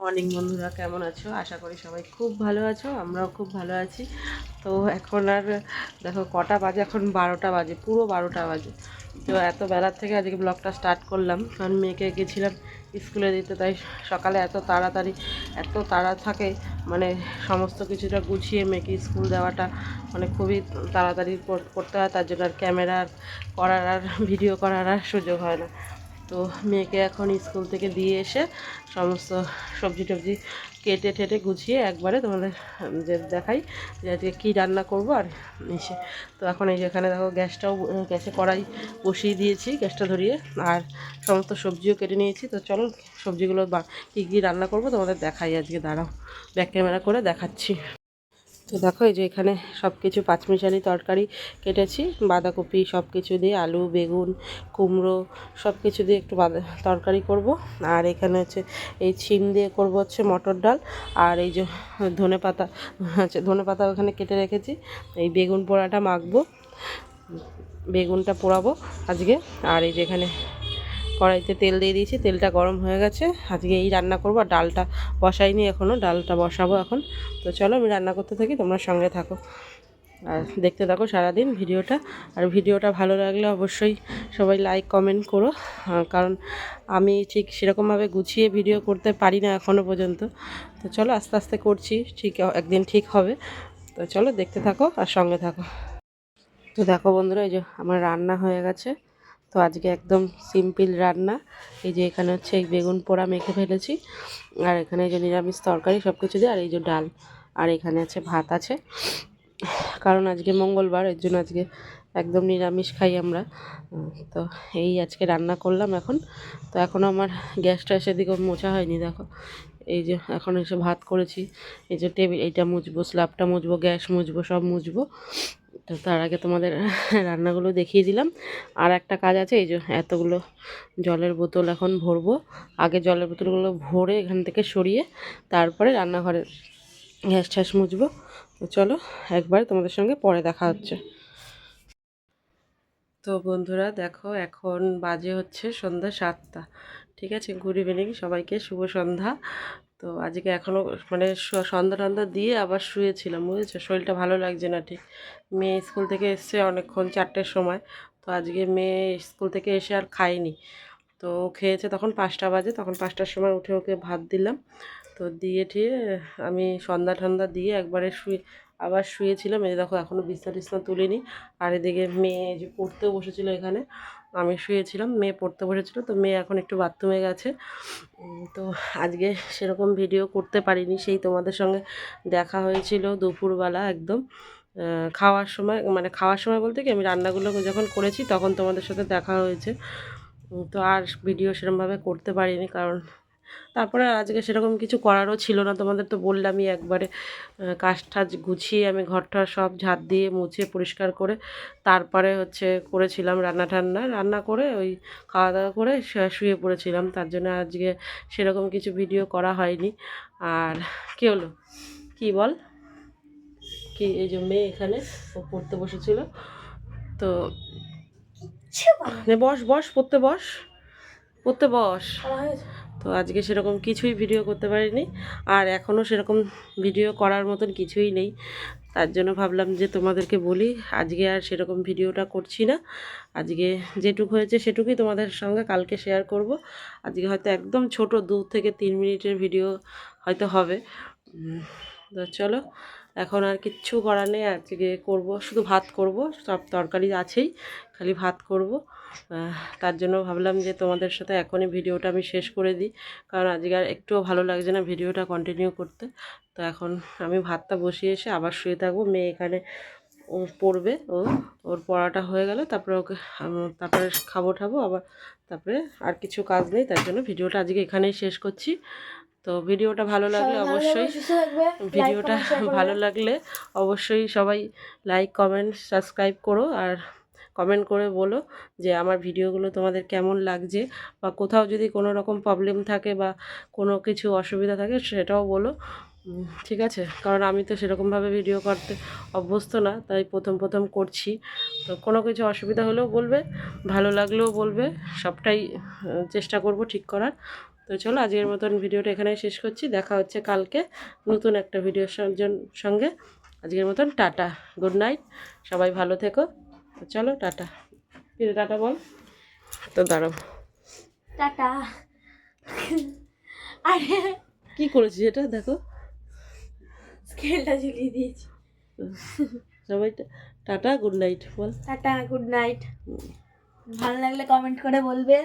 Morning বন্ধুরা, কেমন আছো? আশা করি সবাই খুব ভালো আছো। আমরাও খুব ভালো আছি। তো এখন আর দেখো কটা বাজে, এখন 12টা বাজে, পুরো 12টা বাজে। তো এত বেলার থেকে আজকে ব্লগটা স্টার্ট করলাম, কারণ মেয়েকে গেছিলাম স্কুলে দিতে। তাই সকালে এত তাড়াতাড়ি, এত তাড়া থাকে, মানে সমস্ত কিছুটা গুছিয়ে মেয়েকে স্কুল দেওয়াটা মানে খুবই তাড়াতাড়ি করতে হয়। তার জন্য আর ক্যামেরা করার আর ভিডিও করার আর সুযোগ হয় না। তো মেয়েকে এখন স্কুল থেকে দিয়ে এসে সমস্ত সবজি টবজি কেটে টেটে গুছিয়ে একবারে তোমাদের যে দেখাই যে আজকে কী রান্না করবো। আর এসে তো এখন এই যে এখানে দেখো গ্যাসে কড়াই বসিয়ে দিয়েছি, গ্যাসটা ধরিয়ে, আর সমস্ত সবজিও কেটে নিয়েছি। তো চলো সবজিগুলো কী কী রান্না করবো তোমাদের দেখাই আজকে, দাঁড়াও ব্যাক ক্যামেরা করে দেখাচ্ছি। তো দেখো এই যে এখানে সব কিছু পাঁচমিশালি তরকারি কেটেছি, বাঁধাকপি সব কিছু দিয়ে, আলু বেগুন কুমড়ো সব কিছু দিয়ে একটু তরকারি করব। আর এখানে হচ্ছে এই ছিম দিয়ে করব হচ্ছে মটর ডাল। আর এই যে ধনেপাতা ধনেপাতা ওখানে কেটে রেখেছি, এই বেগুন পোড়াটা মাখবো, বেগুনটা পোড়াবো আজকে। আর এই যে এখানে কড়াইতে তেল দিয়ে দিয়েছি, তেলটা গরম হয়ে গেছে। আজকে এই রান্না করবো, আর ডালটা বসাইনি এখনও, ডালটা বসাবো এখন। তো চলো আমি রান্না করতে থাকি, তোমরা সঙ্গে থাকো আর দেখতে থাকো সারাদিন ভিডিওটা। আর ভিডিওটা ভালো লাগলে অবশ্যই সবাই লাইক কমেন্ট করো, কারণ আমি ঠিক সেরকমভাবে গুছিয়ে ভিডিও করতে পারি না এখনও পর্যন্ত। তো চলো আস্তে আস্তে করছি, ঠিক একদিন ঠিক হবে। তো চলো দেখতে থাকো আর সঙ্গে থাকো। তো দেখো বন্ধুরা, এই যে আমার রান্না হয়ে গেছে। তো আজকে একদম সিম্পল রান্না। এই যে এখানে হচ্ছে এই বেগুন পোড়া মেখে ফেলেছি, আর এখানে এই যে নিরামিষ তরকারি সব কিছু দিয়ে, আর এই যে ডাল, আর এখানে আছে ভাত আছে, কারণ আজকে মঙ্গলবার, এর জন্য আজকে একদম নিরামিষ খাই আমরা। তো এই আজকে রান্না করলাম এখন। তো এখনও আমার গ্যাসটা সেদিকেও মোছা হয়নি, দেখো এই যে এখন এসে ভাত করেছি। এই যে টেবিল এইটা মুছবো, স্ল্যাবটা মুছবো, গ্যাস মুছবো, সব মুছবো। তো তার আগে তোমাদের রান্নাগুলো দেখিয়ে দিলাম। আর একটা কাজ আছে, এই যে এতগুলো জলের বোতল এখন ভরবো। আগে জলের বোতলগুলো ভরে এখান থেকে সরিয়ে তারপরে রান্নাঘরে গ্যাস ট্যাস মুছবো। তো চলো একবার তোমাদের সঙ্গে পরে দেখা হচ্ছে। তো বন্ধুরা দেখো, এখন বাজে হচ্ছে সন্ধ্যা 7টা। ঠিক আছে, গুড ইভিনিং সবাইকে, শুভ সন্ধ্যা। তো আজকে এখনও মানে সন্ধ্যা টন্ধা দিয়ে আবার শুয়েছিলাম, বুঝেছো, শরীরটা ভালো লাগছে না ঠিক। মেয়ে স্কুল থেকে এসছে অনেকক্ষণ, 4টের সময়। তো আজকে মেয়ে স্কুল থেকে এসে আর খায়নি। তো ও খেয়েছে তখন 5টা বাজে, তখন 5টার সময় উঠে ওকে ভাত দিলাম। তো দিয়ে ঠিয়ে আমি সন্ধ্যা ঠন্ধ্যা দিয়ে একবারে আবার শুয়েছিলাম। এই দেখো এখনও বিছনা টিছনা তুলিনি। আর এদিকে মেয়ে যে পড়তেও বসেছিল এখানে, আমি শুয়েছিলাম, মেয়ে পড়তে বসেছিল। তো মেয়ে এখন একটু বাথরুমে গেছে। তো আজকে সেরকম ভিডিও করতে পারিনি, সেই তোমাদের সঙ্গে দেখা হয়েছিল দুপুরবেলা একদম খাওয়ার সময়, মানে খাওয়ার সময় বলতে কি আমি রান্নাগুলো যখন করেছি তখন তোমাদের সাথে দেখা হয়েছে। তো আর ভিডিও সেরকমভাবে করতে পারিনি, কারণ তারপরে আজকে সেরকম কিছু করারও ছিল না। তোমাদের তো বললামই একবারে কাজ টাজ গুছিয়ে আমি ঘরটা সব ঝাড় দিয়ে মুছে পরিষ্কার করে তারপরে হচ্ছে করেছিলাম রান্না করে ওই খাওয়া দাওয়া করে শুয়ে পড়েছিলাম। তার জন্য আজকে সেরকম কিছু ভিডিও করা হয়নি। আর কী হলো, কি বল, কি এই যে মেয়ে এখানে ও পড়তে বসেছিল। তো বস বস পড়তে বস, পড়তে বস। তো আজকে সেরকম কিছুই ভিডিও করতে পারিনি, আর এখনও সেরকম ভিডিও করার মতন কিছুই নেই। তার জন্য ভাবলাম যে তোমাদেরকে বলি, আজকে আর সেরকম ভিডিওটা করছি না। আজকে যেটুকু হয়েছে সেটুকুই তোমাদের সঙ্গে কালকে শেয়ার করব। আজকে হয়তো একদম ছোট 2 থেকে 3 মিনিটের ভিডিও হয়তো হবে। তো চলো এখন আর কিচ্ছু করার নেই, আজকে করব শুধু ভাত করব, সব তরকারি আছেই, খালি ভাত করব। তার জন্য ভাবলাম যে তোমাদের সাথে এখনই ভিডিওটা আমি শেষ করে দিই, কারণ আজকে আর একটুও ভালো লাগছে না ভিডিওটা কন্টিনিউ করতে। তো এখন আমি ভাতটা বসিয়ে এসে আবার শুয়ে থাকবো। মেয়ে এখানে পড়বে, ওর পড়াটা হয়ে গেলে তারপরে ওকে তারপরে খাবো আবার, তারপরে আর কিছু কাজ নেই। তার জন্য ভিডিওটা আজকে এখানেই শেষ করছি। তো ভিডিওটা ভালো লাগলে অবশ্যই সবাই লাইক কমেন্ট সাবস্ক্রাইব করো, আর কমেন্ট করে বলো যে আমার ভিডিওগুলো তোমাদের কেমন লাগছে, বা কোথাও যদি কোনো রকম প্রবলেম থাকে বা কোনো কিছু অসুবিধা থাকে সেটাও বলো। ঠিক আছে, কারণ আমি তো সেরকমভাবে ভিডিও করতে অভ্যস্ত না, তাই প্রথম প্রথম করছি। তো কোনো কিছু অসুবিধা হলেও বলবে, ভালো লাগলেও বলবে, সবটাই চেষ্টা করব ঠিক করার। তো তো চলো আজকের মতন ভিডিওটা এখানে শেষ করছি, দেখা হচ্ছে কালকে নতুন একটা ভিডিওর সঙ্গে। আজকের মতন টাটা, গুড নাইট, সবাই ভালো থেকো। তো চলো টাটা, ফিরে টাটা বল। তো দাঁড়াও, টাটা। আরে কি করেছি এটা দেখো, স্কেলটা ঝুলিয়ে দিয়েছি। সবাই টাটা গুড নাইট বল। Tata, good night. ভালো লাগলে কমেন্ট করে বলবে।